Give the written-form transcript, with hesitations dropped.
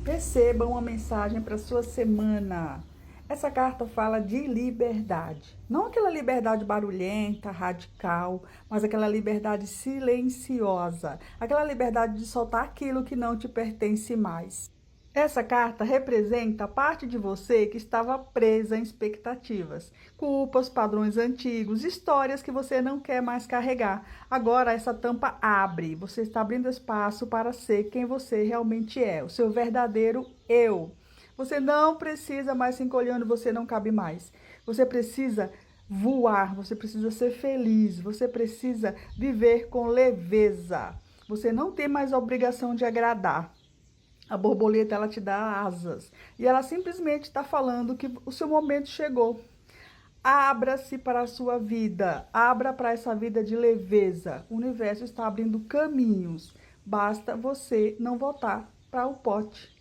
Receba uma mensagem para sua semana. Essa carta fala de liberdade. Não aquela liberdade barulhenta, radical, mas aquela liberdade silenciosa. Aquela liberdade de soltar aquilo que não te pertence mais. Essa carta representa a parte de você que estava presa em expectativas, culpas, padrões antigos, histórias que você não quer mais carregar. Agora essa tampa abre, você está abrindo espaço para ser quem você realmente é, o seu verdadeiro eu. Você não precisa mais se encolher onde você não cabe mais. Você precisa voar, você precisa ser feliz, você precisa viver com leveza. Você não tem mais a obrigação de agradar. A borboleta, ela te dá asas. E ela simplesmente está falando que o seu momento chegou. Abra-se para a sua vida. Abra para essa vida de leveza. O universo está abrindo caminhos. Basta você não voltar para o pote.